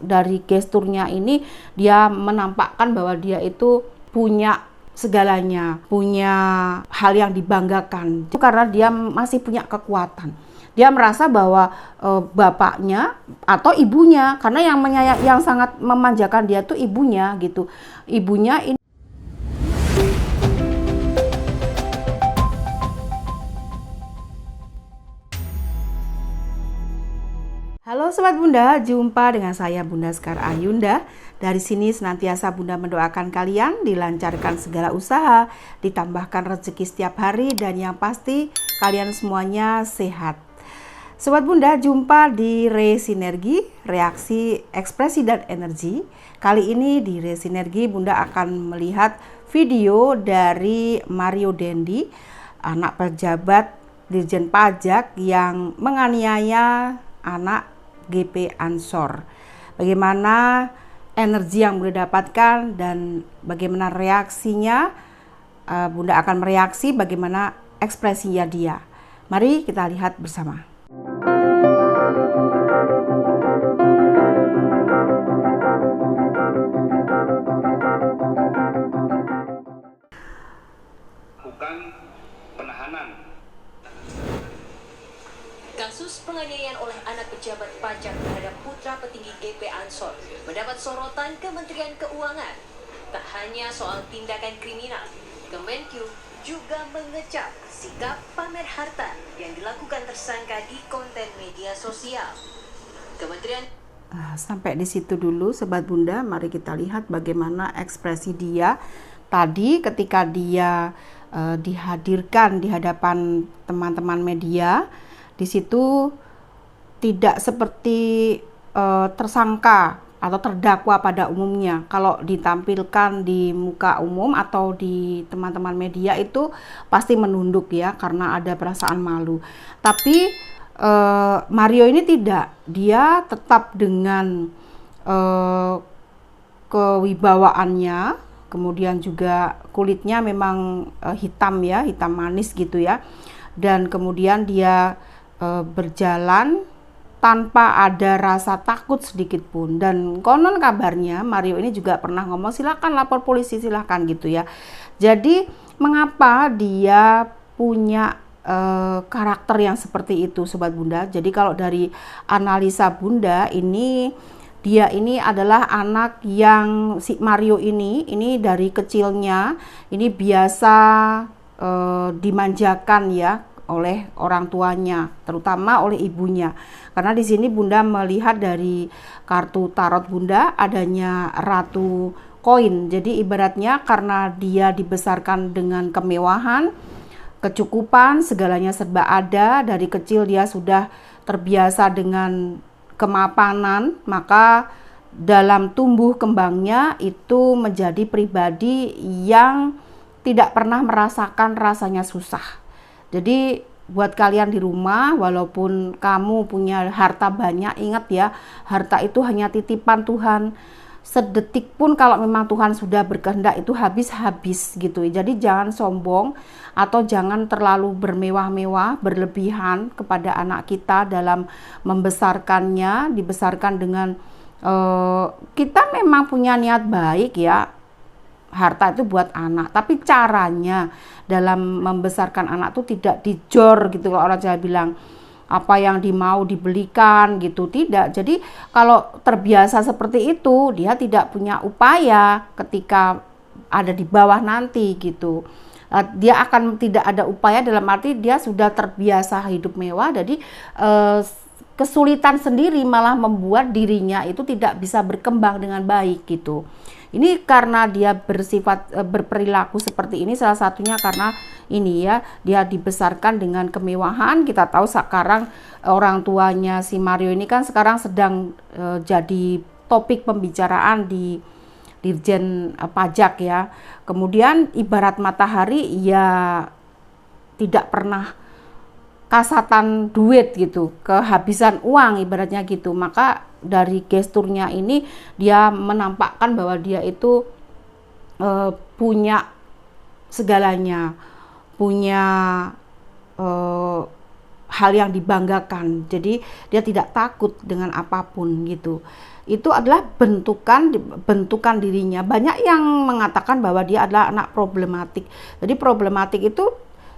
dari gesturnya ini dia menampakkan bahwa dia itu punya segalanya, punya hal yang dibanggakan. Itu karena dia masih punya kekuatan. Dia merasa bahwa bapaknya atau ibunya, karena yang sangat memanjakan dia tuh ibunya gitu. Ibunya ini. Halo Sobat Bunda, jumpa dengan saya Bunda Sekar Ayunda. Dari sini senantiasa Bunda mendoakan kalian dilancarkan segala usaha, ditambahkan rezeki setiap hari, dan yang pasti kalian semuanya sehat. Sobat Bunda, jumpa di Re-Sinergi, reaksi, ekspresi, dan energi. Kali ini di Re-Sinergi Bunda akan melihat video dari Mario Dendi, anak pejabat Dirjen Pajak yang menganiaya anak GP Ansor. Bagaimana energi yang Bunda dapatkan dan bagaimana reaksinya, Bunda akan mereaksi bagaimana ekspresinya dia. Mari kita lihat bersama. Bukan penahanan. Kasus penganiayaan oleh anak pejabat pajak terhadap putra petinggi GP Ansor mendapat sorotan Kementerian Keuangan. Tak hanya soal tindakan kriminal, Kemenkyu juga mengecap sikap pamer harta yang dilakukan tersangka di konten media sosial. Kementerian Sampai di situ dulu Sobat Bunda, mari kita lihat bagaimana ekspresi dia tadi ketika dia dihadirkan di hadapan teman-teman media. Di situ tidak seperti tersangka atau terdakwa pada umumnya. Kalau ditampilkan di muka umum atau di teman-teman media itu pasti menunduk ya, karena ada perasaan malu. Tapi Mario ini tidak, dia tetap dengan kewibawaannya, kemudian juga kulitnya memang hitam ya, hitam manis gitu ya, dan kemudian dia berjalan tanpa ada rasa takut sedikit pun. Dan konon kabarnya Mario ini juga pernah ngomong silakan lapor polisi, silakan gitu ya. Jadi mengapa dia punya karakter yang seperti itu Sobat Bunda? Jadi kalau dari analisa Bunda ini, dia ini adalah anak yang si Mario ini dari kecilnya ini biasa dimanjakan ya oleh orang tuanya, terutama oleh ibunya. Karena di sini Bunda melihat dari kartu tarot Bunda adanya ratu koin. Jadi ibaratnya karena dia dibesarkan dengan kemewahan, kecukupan, segalanya serba ada, dari kecil dia sudah terbiasa dengan kemapanan, maka dalam tumbuh kembangnya itu menjadi pribadi yang tidak pernah merasakan rasanya susah. Jadi buat kalian di rumah, walaupun kamu punya harta banyak, ingat ya, harta itu hanya titipan Tuhan. Sedetik pun kalau memang Tuhan sudah berkehendak itu habis-habis gitu. Jadi jangan sombong atau jangan terlalu bermewah-mewah, berlebihan kepada anak kita dalam membesarkannya. Dibesarkan dengan kita memang punya niat baik ya, harta itu buat anak, tapi caranya dalam membesarkan anak itu tidak dijor gitu, kalau orang Jawa bilang apa yang dimau dibelikan gitu, tidak. Jadi kalau terbiasa seperti itu, dia tidak punya upaya ketika ada di bawah nanti gitu. Dia akan tidak ada upaya dalam arti dia sudah terbiasa hidup mewah, jadi kesulitan sendiri malah membuat dirinya itu tidak bisa berkembang dengan baik gitu. Ini karena dia bersifat berperilaku seperti ini, salah satunya karena ini ya, dia dibesarkan dengan kemewahan. Kita tahu sekarang orang tuanya si Mario ini kan sekarang sedang jadi topik pembicaraan di Dirjen Pajak ya. Kemudian ibarat matahari ya, tidak pernah kasatan duit gitu, kehabisan uang ibaratnya gitu. Maka dari gesturnya ini dia menampakkan bahwa dia itu punya segalanya, punya hal yang dibanggakan. Jadi dia tidak takut dengan apapun gitu. itu adalah bentukan dirinya. Banyak yang mengatakan bahwa dia adalah anak problematik. Jadi problematik itu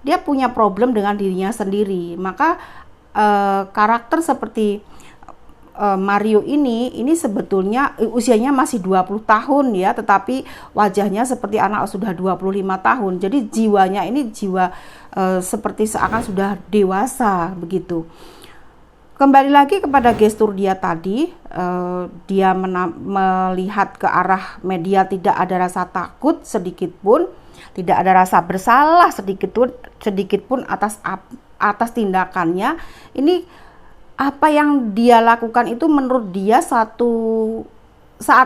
dia punya problem dengan dirinya sendiri. Maka karakter seperti Mario ini sebetulnya usianya masih 20 tahun ya, tetapi wajahnya seperti anak sudah 25 tahun. Jadi jiwanya ini jiwa seperti seakan sudah dewasa begitu. Kembali lagi kepada gestur dia tadi, dia melihat ke arah media, tidak ada rasa takut sedikit pun, tidak ada rasa bersalah sedikit pun atas tindakannya. Ini apa yang dia lakukan itu menurut dia saat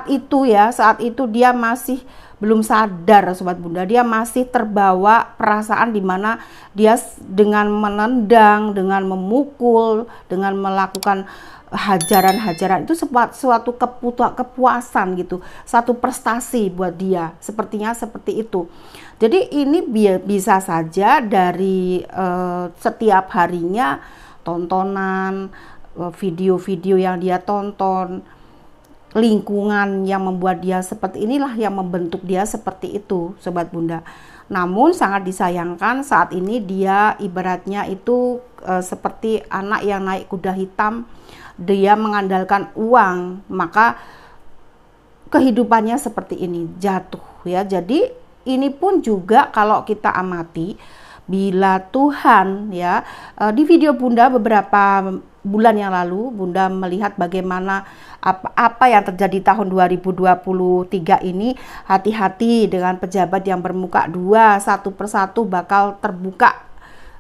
itu dia masih belum sadar, Sobat Bunda. Dia masih terbawa perasaan di mana dia dengan menendang, dengan memukul, dengan melakukan hajaran-hajaran itu suatu kepuasan gitu, satu prestasi buat dia, sepertinya seperti itu. Jadi ini bisa saja dari setiap harinya tontonan, video-video yang dia tonton, lingkungan yang membuat dia seperti inilah yang membentuk dia seperti itu, Sobat Bunda. Namun sangat disayangkan saat ini dia ibaratnya itu seperti anak yang naik kuda hitam. Dia mengandalkan uang, maka kehidupannya seperti ini, jatuh ya. Jadi ini pun juga kalau kita amati, bila Tuhan ya, di video Bunda beberapa bulan yang lalu Bunda melihat bagaimana apa yang terjadi tahun 2023 ini. Hati-hati dengan pejabat yang bermuka dua, satu persatu bakal terbuka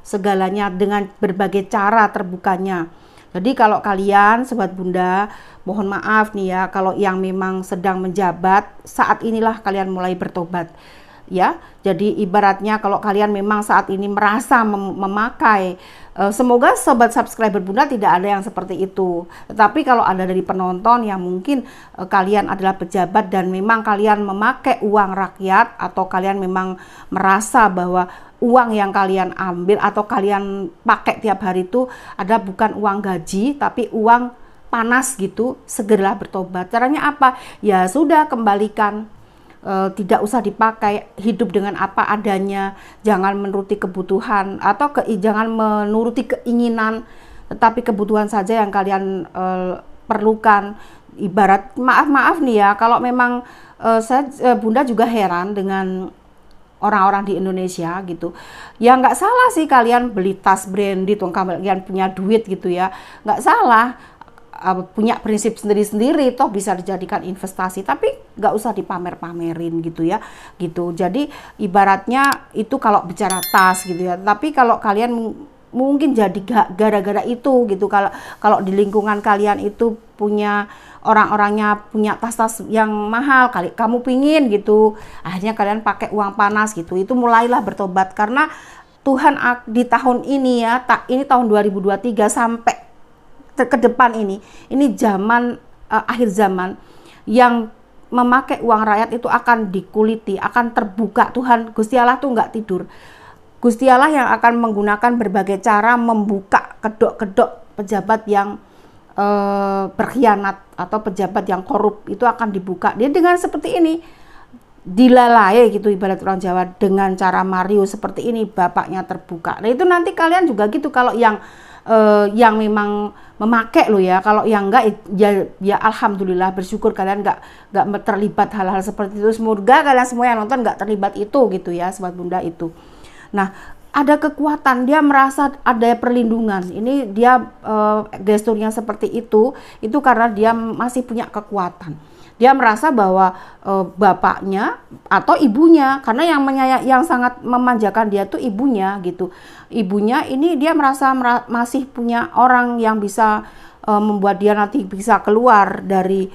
segalanya dengan berbagai cara terbukanya. Jadi kalau kalian Sobat Bunda, mohon maaf nih ya, kalau yang memang sedang menjabat, saat inilah kalian mulai bertobat. Ya, jadi ibaratnya kalau kalian memang saat ini merasa memakai, semoga sobat subscriber Bunda tidak ada yang seperti itu. Tetapi kalau ada dari penonton yang mungkin kalian adalah pejabat dan memang kalian memakai uang rakyat, atau kalian memang merasa bahwa uang yang kalian ambil atau kalian pakai tiap hari itu ada bukan uang gaji tapi uang panas gitu, segeralah bertobat. Caranya apa? Ya sudah, kembalikan. Tidak usah dipakai, hidup dengan apa adanya, jangan menuruti kebutuhan atau jangan menuruti keinginan, tetapi kebutuhan saja yang kalian perlukan. Ibarat maaf nih ya, kalau memang Bunda juga heran dengan orang-orang di Indonesia gitu. Ya nggak salah sih kalian beli tas branded, kalian punya duit gitu ya, nggak salah. Punya prinsip sendiri-sendiri, toh bisa dijadikan investasi, tapi nggak usah dipamer-pamerin gitu ya, gitu. Jadi ibaratnya itu kalau bicara tas gitu ya, tapi kalau kalian mungkin jadi gara-gara itu gitu, kalau di lingkungan kalian itu punya orang-orangnya punya tas-tas yang mahal, kamu pingin gitu, akhirnya kalian pakai uang panas gitu, itu mulailah bertobat. Karena Tuhan di tahun ini ya, ini tahun 2023 sampai ke depan ini zaman akhir zaman, yang memakai uang rakyat itu akan dikuliti, akan terbuka. Tuhan Gusti Allah tuh nggak tidur. Gusti Allah yang akan menggunakan berbagai cara membuka kedok-kedok pejabat yang berkhianat atau pejabat yang korup, itu akan dibuka. Dia dengan seperti ini dilalai gitu, ibarat orang Jawa, dengan cara Mario seperti ini bapaknya terbuka. Nah itu nanti kalian juga gitu, kalau yang memang memakai lo ya. Kalau yang enggak ya alhamdulillah, bersyukur kalian enggak terlibat hal-hal seperti itu. Semoga kalian semua yang nonton enggak terlibat itu gitu ya, Sobat Bunda itu. Nah, ada kekuatan, dia merasa ada perlindungan. Ini dia gesturnya seperti itu karena dia masih punya kekuatan. Dia merasa bahwa bapaknya atau ibunya, karena yang sangat memanjakan dia tuh ibunya gitu. Ibunya ini dia merasa masih punya orang yang bisa membuat dia nanti bisa keluar dari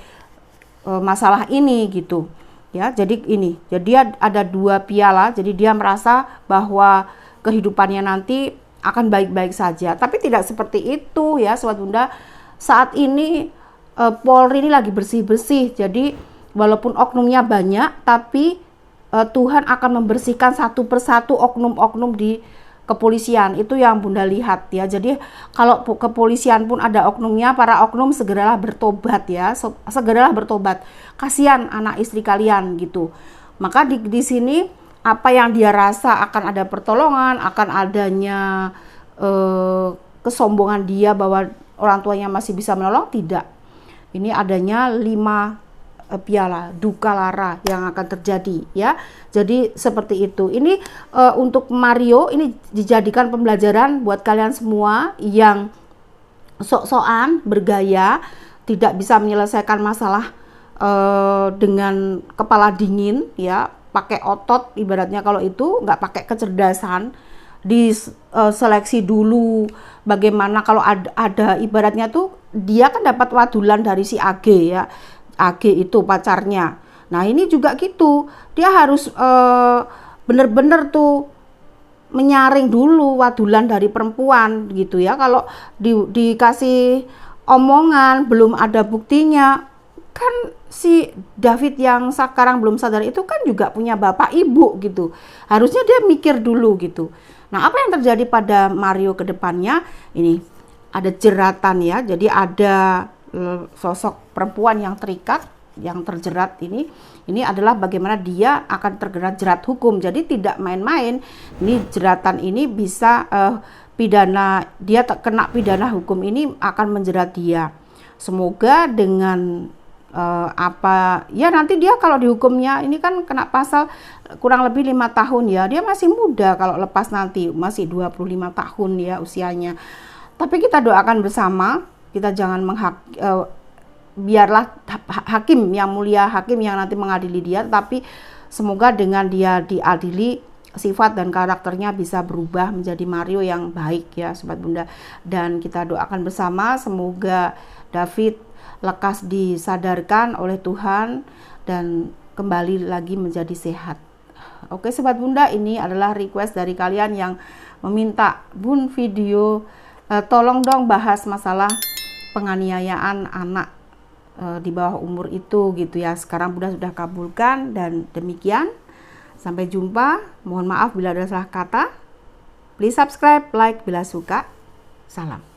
masalah ini gitu. Ya, jadi dia ada 2 piala, jadi dia merasa bahwa kehidupannya nanti akan baik-baik saja. Tapi tidak seperti itu ya, Sobat Bunda. Saat ini Polri ini lagi bersih-bersih, jadi walaupun oknumnya banyak, tapi Tuhan akan membersihkan satu persatu oknum-oknum di kepolisian. Itu yang Bunda lihat ya. Jadi kalau kepolisian pun ada oknumnya, para oknum segeralah bertobat ya, segeralah bertobat. Kasihan anak istri kalian gitu. Maka di sini apa yang dia rasa akan ada pertolongan, akan adanya kesombongan dia bahwa orang tuanya masih bisa menolong, tidak. Ini adanya 5 piala duka lara yang akan terjadi ya. Jadi seperti itu. Ini untuk Mario ini dijadikan pembelajaran buat kalian semua yang sok-sokan bergaya, tidak bisa menyelesaikan masalah dengan kepala dingin ya, pakai otot ibaratnya. Kalau itu nggak pakai kecerdasan, diseleksi dulu bagaimana. Kalau ada ibaratnya tuh dia kan dapat wadulan dari si AG ya, AG itu pacarnya. Nah ini juga gitu, dia harus bener-bener tuh menyaring dulu wadulan dari perempuan gitu ya. Kalau dikasih omongan belum ada buktinya, kan si David yang sekarang belum sadar itu kan juga punya bapak ibu gitu, harusnya dia mikir dulu gitu. Nah apa yang terjadi pada Mario ke depannya ini, ada jeratan ya, jadi ada sosok perempuan yang terikat, yang terjerat. Ini adalah bagaimana dia akan terkena jerat hukum. Jadi tidak main-main. Ini jeratan ini bisa pidana, dia kena pidana hukum ini akan menjerat dia. Semoga dengan apa ya, nanti dia kalau dihukumnya ini kan kena pasal kurang lebih 5 tahun ya. Dia masih muda, kalau lepas nanti masih 25 tahun ya usianya. Tapi kita doakan bersama, kita jangan biarlah hakim yang mulia, hakim yang nanti mengadili dia, tapi semoga dengan dia diadili, sifat dan karakternya bisa berubah menjadi Mario yang baik ya Sobat Bunda. Dan kita doakan bersama semoga David lekas disadarkan oleh Tuhan dan kembali lagi menjadi sehat. Oke Sobat Bunda, ini adalah request dari kalian yang meminta Bun video tolong dong bahas masalah penganiayaan anak di bawah umur itu gitu ya. Sekarang Bunda sudah kabulkan dan demikian. Sampai jumpa. Mohon maaf bila ada salah kata. Please subscribe, like bila suka. Salam.